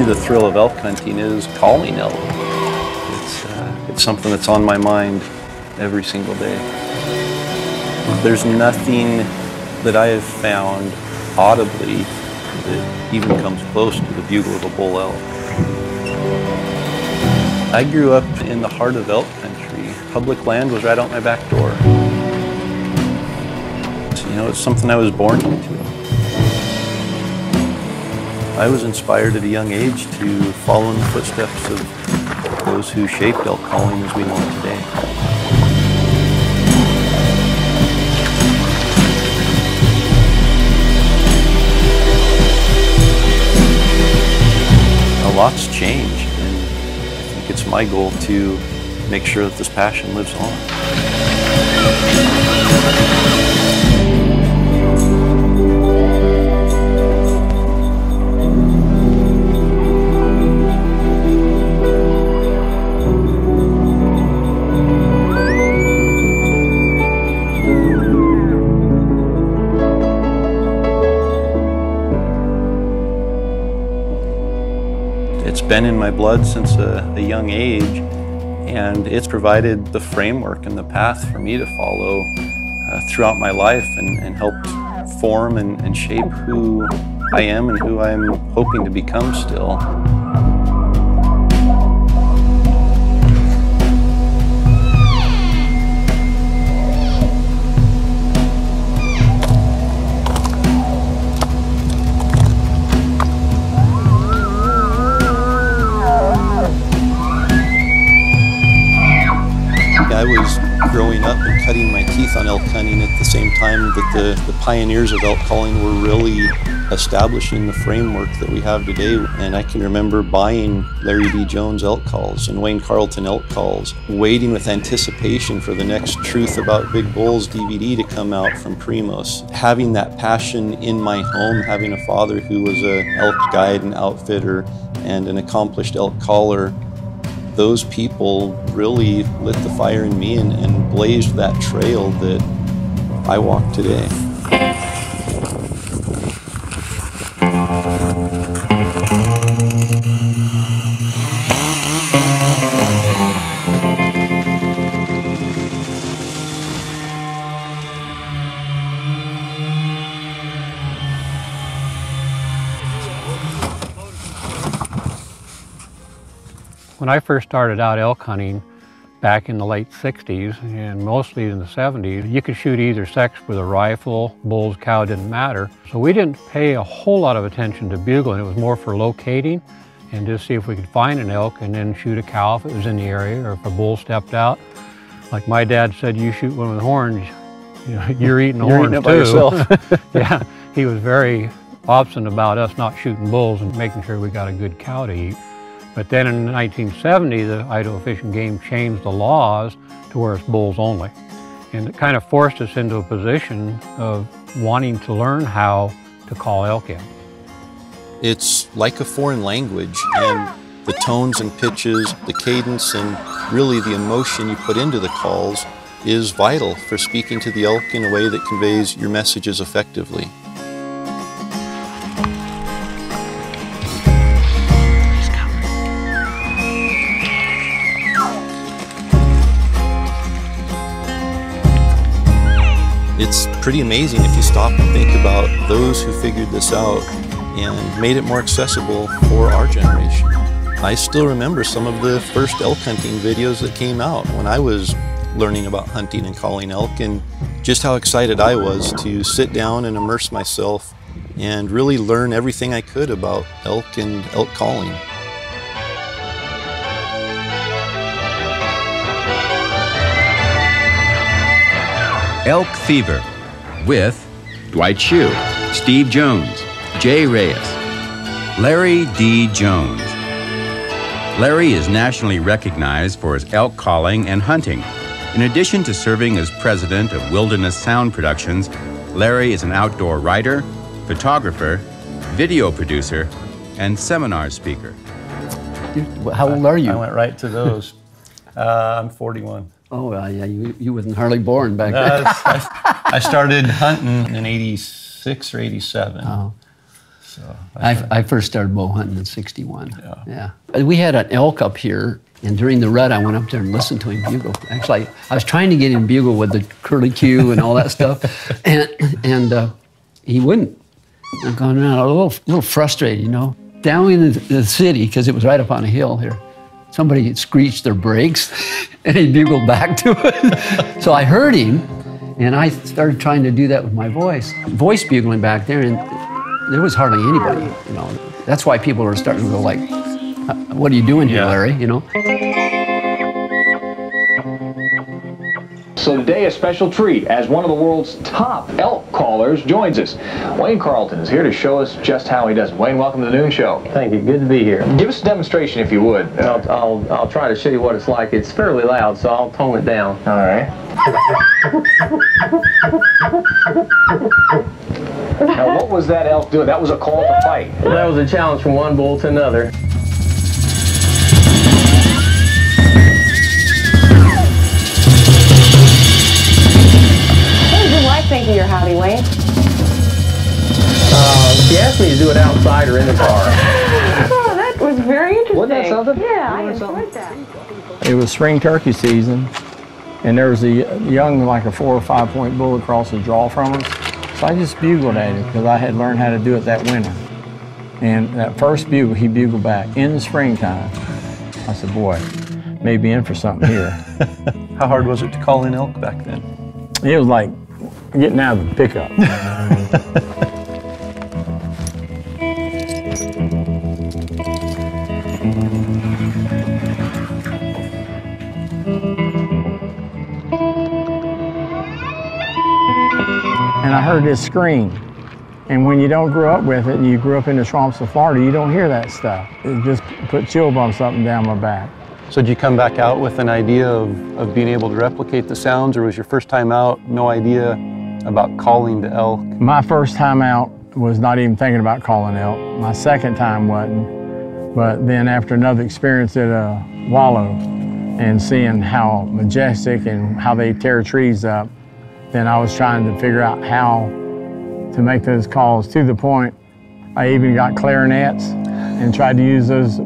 the thrill of elk hunting is calling elk. It's something that's on my mind every single day. There's nothing that I have found audibly that even comes close to the bugle of a bull elk. I grew up in the heart of elk country. Public land was right out my back door. So, you know, it's something I was born into. I was inspired at a young age to follow in the footsteps of those who shaped elk calling as we know it today. A lot's changed, and I think it's my goal to make sure that this passion lives on. It's been in my blood since a young age, and it's provided the framework and the path for me to follow throughout my life, and helped form and shape who I am and who I'm hoping to become still. I was growing up and cutting my teeth on elk hunting at the same time that the pioneers of elk calling were really establishing the framework that we have today. And I can remember buying Larry D. Jones elk calls and Wayne Carlton elk calls, waiting with anticipation for the next Truth About Big Bulls DVD to come out from Primos. Having that passion in my home, having a father who was an elk guide and outfitter and an accomplished elk caller, those people really lit the fire in me and blazed that trail that I walk today. When I first started out elk hunting back in the late 60s and mostly in the 70s, you could shoot either sex with a rifle, bulls, cow, didn't matter. So we didn't pay a whole lot of attention to bugling. It was more for locating and just see if we could find an elk and then shoot a cow if it was in the area or if a bull stepped out. Like my dad said, you shoot one with horns, you know, you're eating the horns eating it too. by yourself. Yeah, he was very obstinate about us not shooting bulls and making sure we got a good cow to eat. But then in 1970, the Idaho Fish and Game changed the laws to where it's bulls only. And it kind of forced us into a position of wanting to learn how to call elk in. It's like a foreign language, and the tones and pitches, the cadence, and really the emotion you put into the calls is vital for speaking to the elk in a way that conveys your messages effectively. It's pretty amazing if you stop and think about those who figured this out and made it more accessible for our generation. I still remember some of the first elk hunting videos that came out when I was learning about hunting and calling elk, and just how excited I was to sit down and immerse myself and really learn everything I could about elk and elk calling. Elk Fever with Dwight Shue, Steve Jones, Jay Reyes, Larry D. Jones. Larry is nationally recognized for his elk calling and hunting. In addition to serving as president of Wilderness Sound Productions, Larry is an outdoor writer, photographer, video producer, and seminar speaker. How old are you? I went right to those. I'm 41. Oh, yeah, you wasn't hardly born back then. I started hunting in '86 or '87. Oh. I first started bow hunting in '61. Yeah. We had an elk up here, and during the rut, I went up there and listened to him bugle. Actually, I was trying to get him bugle with the curly Q and all that stuff, and he wouldn't. I'm going around a little frustrated, you know. Down in the city, because it was right up on a hill here, somebody screeched their brakes, and he bugled back to it. So I heard him, and I started trying to do that with my voice bugling back there, and there was hardly anybody, you know. That's why people were starting to go like, what are you doing here, Larry, you know? So today, a special treat as one of the world's top elk callers joins us. Wayne Carlton is here to show us just how he does it. Wayne, welcome to the Noon Show. Thank you. Good to be here. Give us a demonstration if you would. I'll try to show you what it's like. It's fairly loud, so I'll tone it down. All right. Now, what was that elk doing? That was a call to fight. That was a challenge from one bull to another. Think of your hobby, Wayne? She asked me to do it outside or in the car. Oh, that was very interesting. Wasn't that something? Yeah, I enjoyed that. It was spring turkey season, and there was a young, like a 4 or 5 point bull across the draw from us. So I just bugled at him because I had learned how to do it that winter. And that first bugle, he bugled back in the springtime. I said, boy, maybe in for something here. How hard was it to call in elk back then? It was like getting out of the pickup. And I heard this scream. And when you don't grow up with it, and you grew up in the swamps of Florida, you don't hear that stuff. It just put chill bumps up and down my back. So did you come back out with an idea of being able to replicate the sounds, or was your first time out no idea about calling to elk? My first time out was not even thinking about calling elk. My second time wasn't. But then after another experience at a wallow and seeing how majestic and how they tear trees up, then I was trying to figure out how to make those calls, to the point I even got clarinets and tried to use those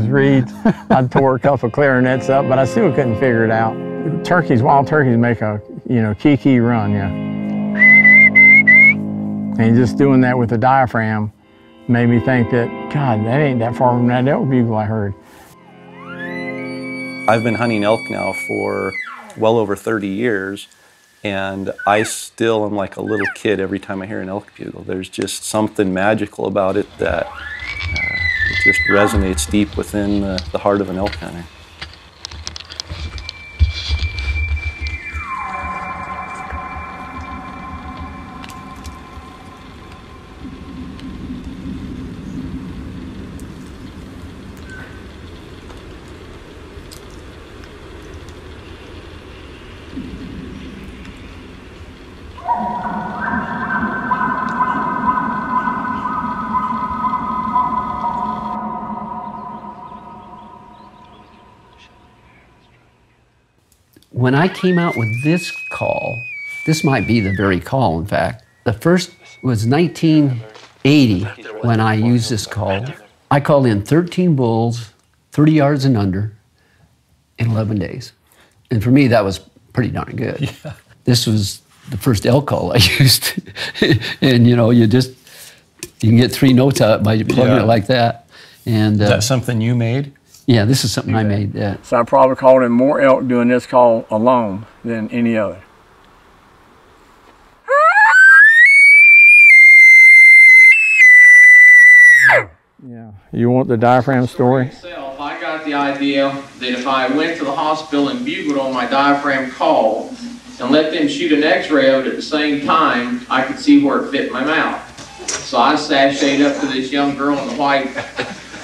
reeds. I tore a couple of clarinets up, but I still couldn't figure it out. Wild turkeys make a, key run, yeah. And just doing that with the diaphragm made me think that, God, that ain't that far from that elk bugle I heard. I've been hunting elk now for well over 30 years, and I still am like a little kid every time I hear an elk bugle. There's just something magical about it that it just resonates deep within the heart of an elk hunter. When I came out with this call, this might be the very call, in fact. The first was 1980 when I used this call. I called in 13 bulls, 30 yards and under, in 11 days. And for me, that was pretty darn good. Yeah. This was the first elk call I used. And you can get 3 notes out by plugging it like that. And is that something you made? Yeah, this is something I made, yeah. So I probably called in more elk doing this call alone than any other. Yeah. You want the diaphragm story? I got the idea that if I went to the hospital and bugled on my diaphragm call and let them shoot an x-ray of it at the same time, I could see where it fit my mouth. So I sashayed up to this young girl in the white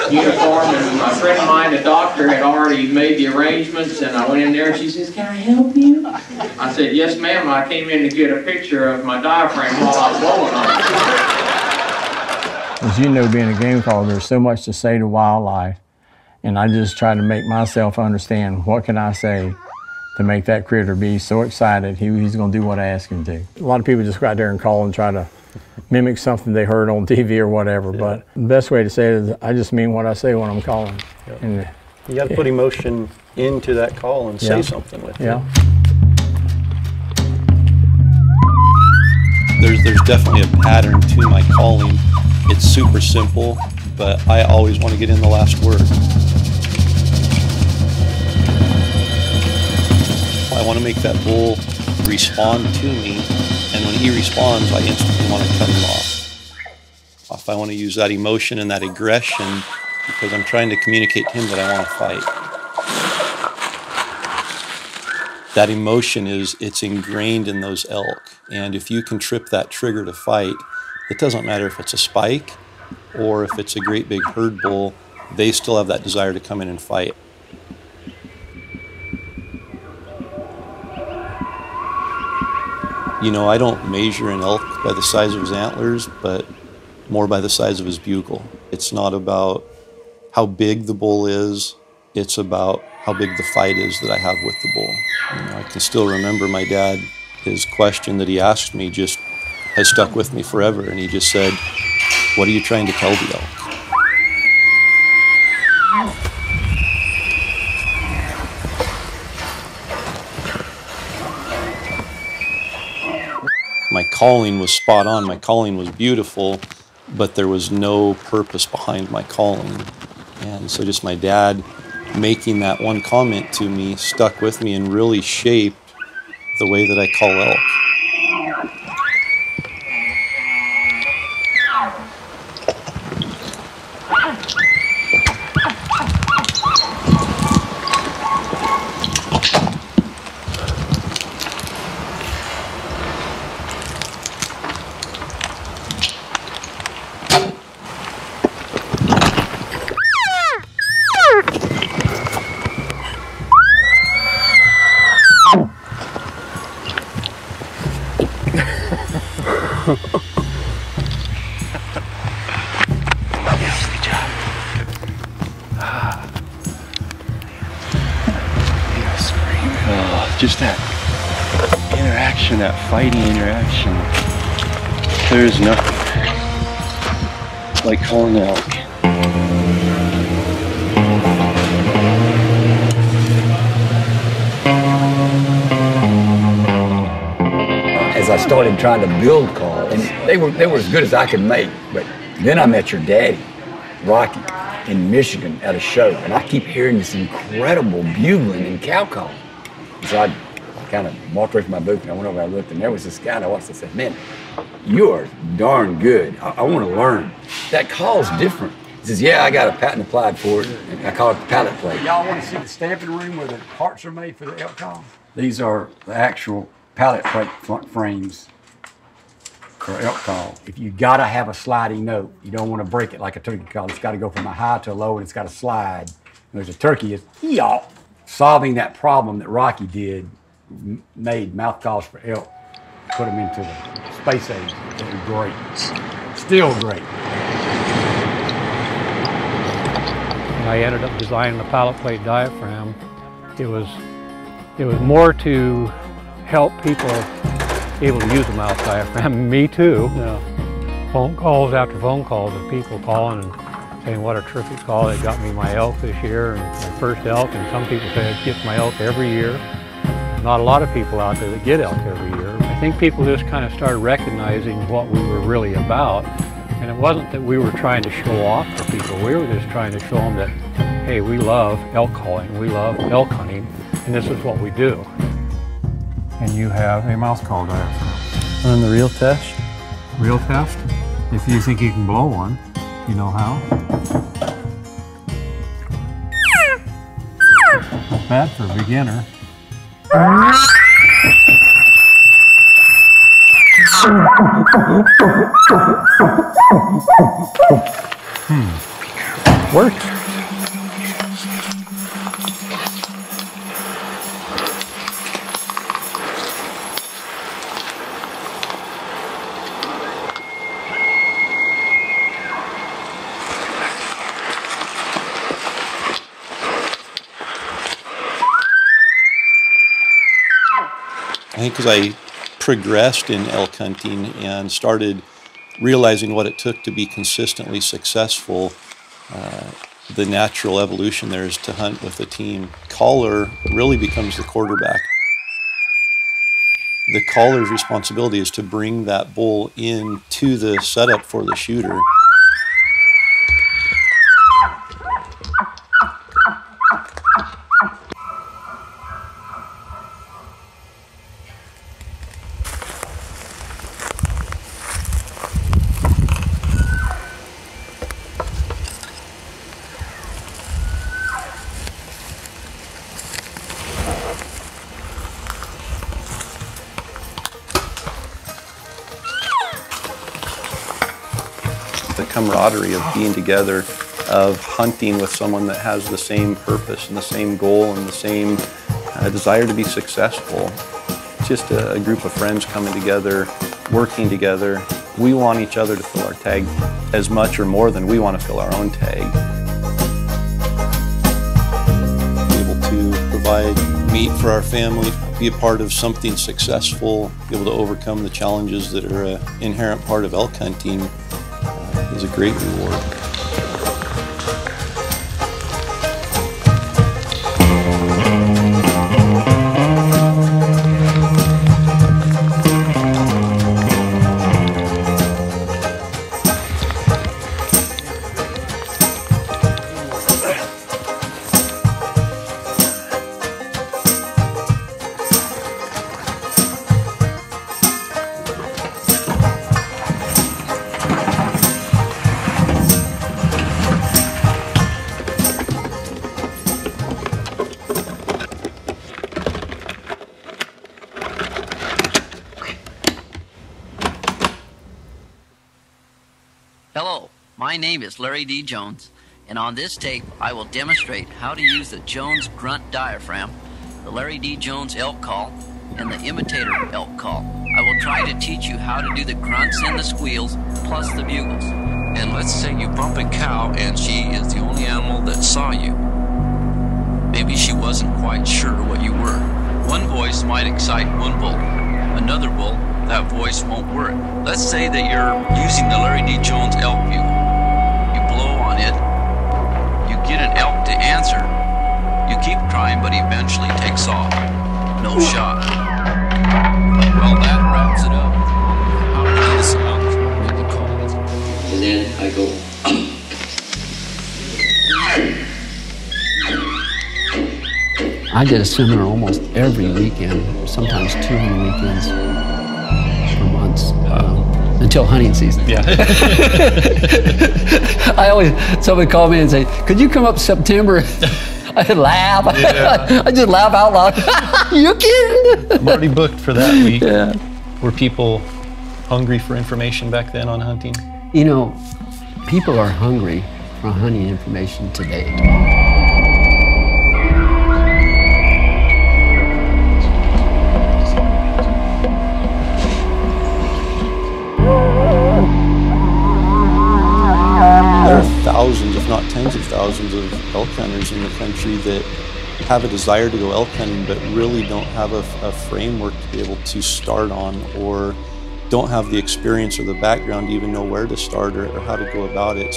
uniform, and a friend of mine, a doctor, had already made the arrangements, and I went in there and she says, "Can I help you?" I said, "Yes, ma'am. I came in to get a picture of my diaphragm while I was blowing on it." As you know, being a game caller, there's so much to say to wildlife, and I just try to make myself understand what can I say to make that critter be so excited he's going to do what I ask him to. A lot of people just go out there and call and try to mimic something they heard on TV or whatever. Yeah. But the best way to say it is I just mean what I say when I'm calling. Yeah. And, you got to put emotion into that call and say something with it. There's definitely a pattern to my calling. It's super simple, but I always want to get in the last word. I want to make that bull respond to me, and when he responds, I instantly want to cut him off. If I want to use that emotion and that aggression, because I'm trying to communicate to him that I want to fight. That emotion it's ingrained in those elk, and if you can trip that trigger to fight, it doesn't matter if it's a spike or if it's a great big herd bull, they still have that desire to come in and fight. You know, I don't measure an elk by the size of his antlers, but more by the size of his bugle. It's not about how big the bull is, it's about how big the fight is that I have with the bull. You know, I can still remember my dad, his question that he asked me just has stuck with me forever, and he just said, "What are you trying to tell the elk?" My calling was spot on, my calling was beautiful, but there was no purpose behind my calling. And so just my dad making that one comment to me stuck with me and really shaped the way that I call elk. Just that interaction, that fighting interaction. There's nothing like calling an elk. As I started trying to build calls, and they were as good as I could make, but then I met your daddy, Rocky, in Michigan at a show, and I keep hearing this incredible bugling and cow call. So I kind of walked away from my booth and I went over and I looked, and there was this guy, and I watched and I said, "Man, you are darn good. I want to learn. That call's different." He says, "Yeah, I got a patent applied for it, and I call it the pallet plate." Y'all want to see the stamping room where the parts are made for the elk call? These are the actual pallet plate front frames for elk call. If you gotta have a sliding note, you don't want to break it like a turkey call. It's got to go from a high to a low, and it's got to slide. And there's a turkey is yaw. Solving that problem that Rocky did, made mouth calls for elk, put them into the space age. They were great. Still great. When I ended up designing the pallet plate diaphragm, it was more to help people able to use the mouth diaphragm. Me too. Yeah. Phone calls after phone calls of people calling and saying what a terrific call. It got me my elk this year, and my first elk, and some people say it gets my elk every year. Not a lot of people out there that get elk every year. I think people just kind of started recognizing what we were really about, and it wasn't that we were trying to show off for people. We were just trying to show them that, hey, we love elk calling, we love elk hunting, and this is what we do. And you have a mouth call diaphragm. On the real test? Real test? If you think you can blow one, you know how? Not bad for a beginner. Worked. I think as I progressed in elk hunting and started realizing what it took to be consistently successful, the natural evolution there is to hunt with a team. Caller really becomes the quarterback. The caller's responsibility is to bring that bull into the setup for the shooter. The camaraderie of being together, of hunting with someone that has the same purpose and the same goal and the same desire to be successful. It's just a group of friends coming together, working together. We want each other to fill our tag as much or more than we want to fill our own tag. Be able to provide meat for our family, be a part of something successful, be able to overcome the challenges that are an inherent part of elk hunting is a great reward. Hello, my name is Larry D. Jones, and on this tape I will demonstrate how to use the Jones grunt diaphragm, the Larry D. Jones elk call, and the imitator elk call. I will try to teach you how to do the grunts and the squeals, plus the bugles. And let's say you bump a cow and she is the only animal that saw you. Maybe she wasn't quite sure what you were. One voice might excite one bull. Another bull, that voice won't work. Let's say that you're using the Larry D. Jones elk bugle. You blow on it, you get an elk to answer. You keep trying, but he eventually takes off. No shot. Well, that wraps it up. How to do the sounds with the calls. And then I go. I did a seminar almost every weekend, sometimes 200 weekends for months, until hunting season. Yeah. Somebody called me and say, could you come up September? I laugh. Yeah. I just laugh out loud. You kidding? I'm already booked for that week. Yeah. Were people hungry for information back then on hunting? You know, people are hungry for hunting information today. There are thousands, if not tens of thousands, of elk hunters in the country that have a desire to go elk hunting but really don't have a framework to be able to start on, or don't have the experience or the background to even know where to start or how to go about it.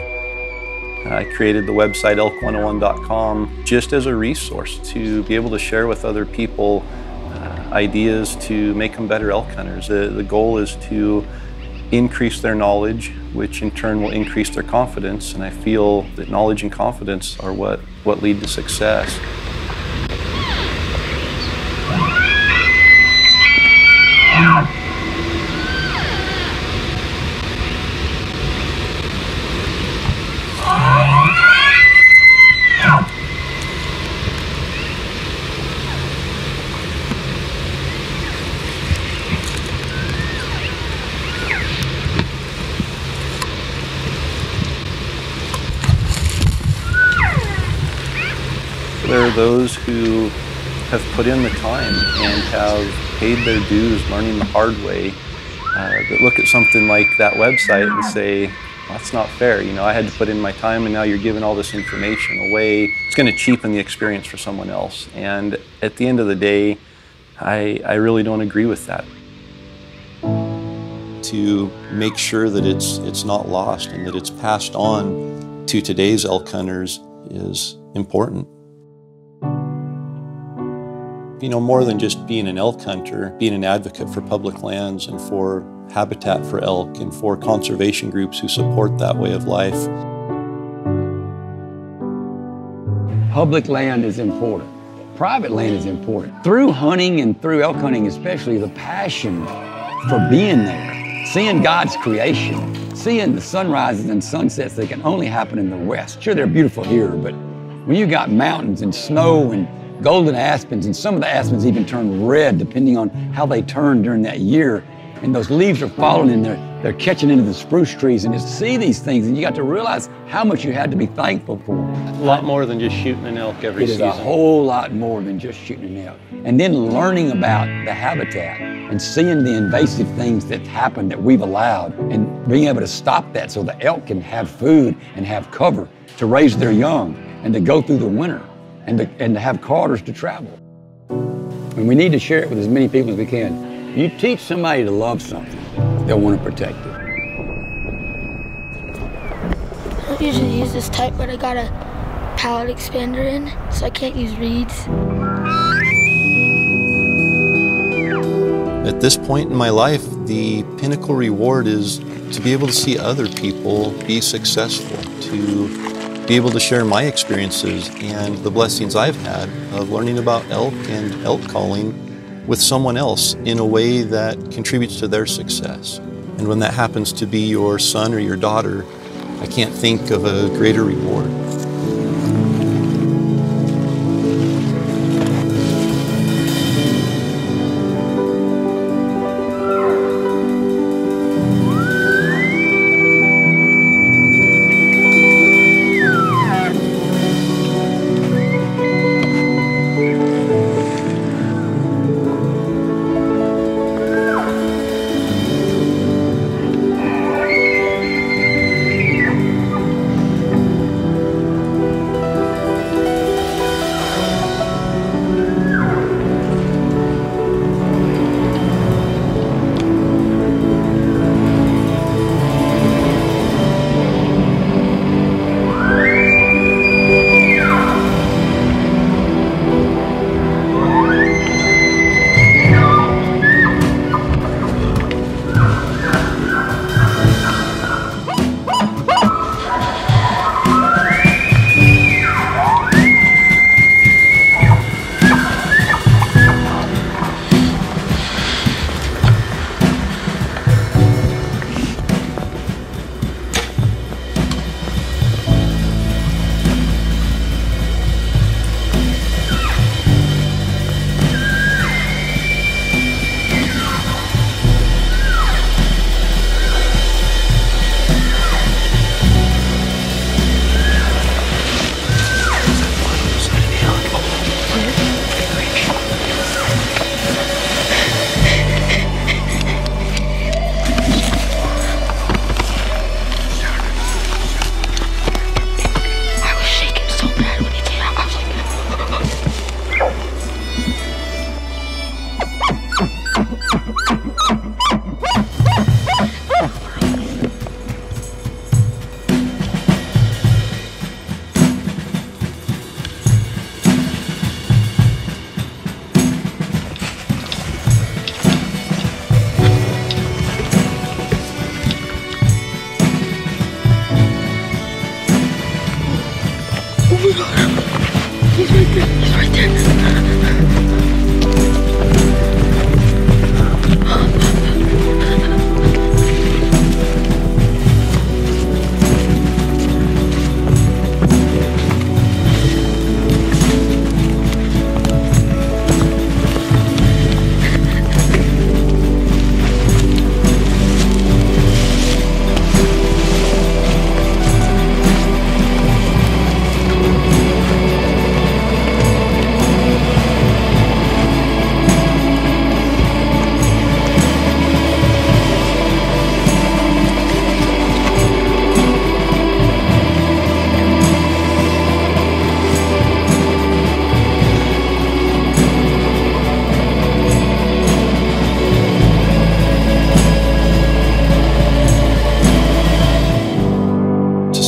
I created the website elk101.com just as a resource to be able to share with other people ideas to make them better elk hunters. The goal is to increase their knowledge, which in turn will increase their confidence, and I feel that knowledge and confidence are what lead to success. There are those who have put in the time and have paid their dues learning the hard way, that look at something like that website and say, well, that's not fair. You know, I had to put in my time and now you're giving all this information away. It's going to cheapen the experience for someone else. And at the end of the day, I really don't agree with that. to make sure that it's not lost and that it's passed on to today's elk hunters is important. You know, more than just being an elk hunter, being an advocate for public lands and for habitat for elk and for conservation groups who support that way of life. Public land is important. Private land is important. Through hunting and through elk hunting especially, the passion for being there, seeing God's creation, seeing the sunrises and sunsets that can only happen in the West. Sure, they're beautiful here, but when you got mountains and snow and golden aspens, and some of the aspens even turn red depending on how they turn during that year, and those leaves are falling and they're catching into the spruce trees, and to see these things, and you got to realize how much you had to be thankful for. A lot more than just shooting an elk every season. It is a whole lot more than just shooting an elk. And then learning about the habitat and seeing the invasive things that happen that we've allowed, and being able to stop that so the elk can have food and have cover to raise their young and to go through the winter and to have corridors to travel. And we need to share it with as many people as we can. You teach somebody to love something, they'll want to protect it. I don't usually use this type, but I got a pallet expander in, so I can't use reeds. At this point in my life, the pinnacle reward is to be able to see other people be successful, to be able to share my experiences and the blessings I've had of learning about elk and elk calling with someone else in a way that contributes to their success. And when that happens to be your son or your daughter, I can't think of a greater reward.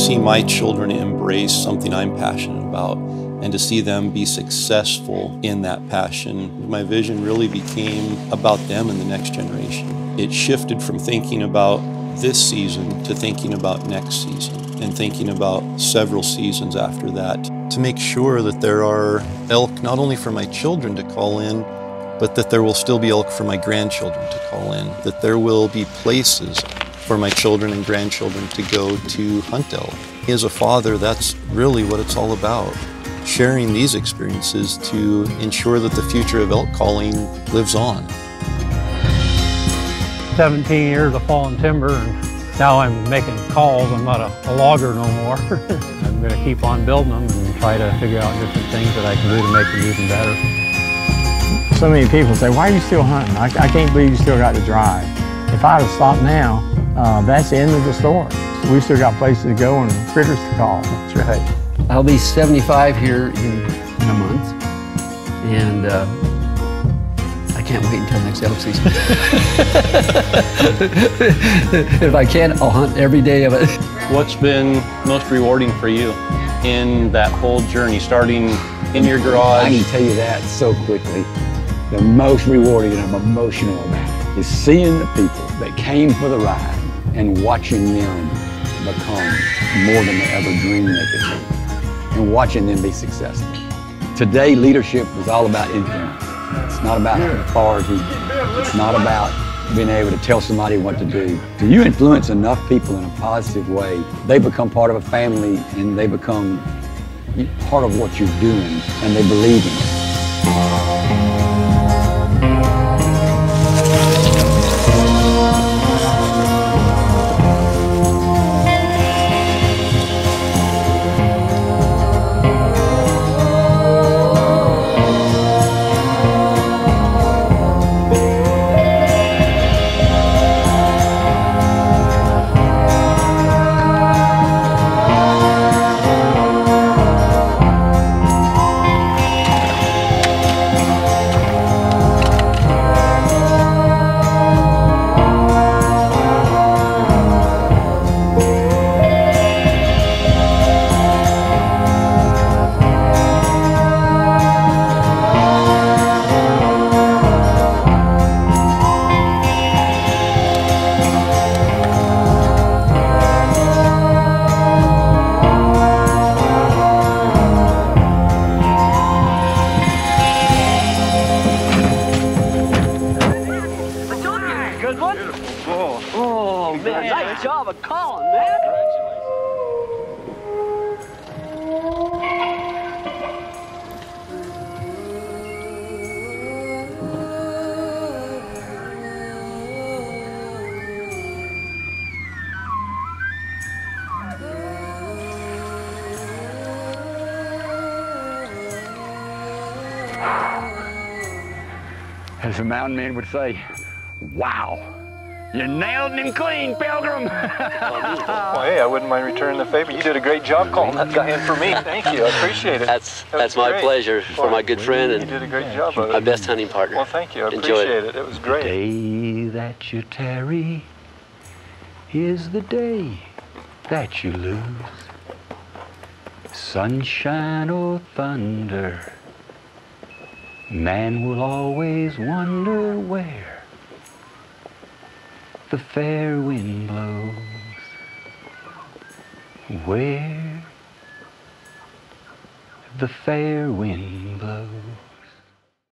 see my children embrace something I'm passionate about and to see them be successful in that passion, my vision really became about them and the next generation. It shifted from thinking about this season to thinking about next season and thinking about several seasons after that to make sure that there are elk not only for my children to call in, but that there will still be elk for my grandchildren to call in, that there will be places for my children and grandchildren to go to hunt elk. As a father, that's really what it's all about. Sharing these experiences to ensure that the future of elk calling lives on. 17 years of falling timber, and now I'm making calls. I'm not a logger no more. I'm going to keep on building them and try to figure out different things that I can do to make them even better. So many people say, why are you still hunting? I can't believe you still got to drive. If I'd have stopped now, that's the end of the story. We still got places to go and critters to call. That's right. I'll be 75 here in a month, and I can't wait until next elk season. If I can, I'll hunt every day of it. What's been most rewarding for you in that whole journey, starting in your garage? I can tell you that so quickly. The most rewarding and I'm emotional about is seeing the people that came for the ride and watching them become more than they ever dreamed they could be, and watching them be successful. Today, leadership is all about influence. It's not about authority. It's not about being able to tell somebody what to do. Do you influence enough people in a positive way, they become part of a family and they become part of what you're doing and they believe in it. As a mountain man would say, wow, you nailed him clean, Pilgrim. Well, hey, I wouldn't mind returning the favor. You did a great job calling that guy in for me. Thank you, I appreciate it. That's my pleasure for my good friend and you did a great job of it. my best hunting partner. Well, thank you, I Enjoy appreciate it. It was great. The day that you tarry is the day that you lose. Sunshine or thunder, man will always wonder where the fair wind blows. Where the fair wind blows.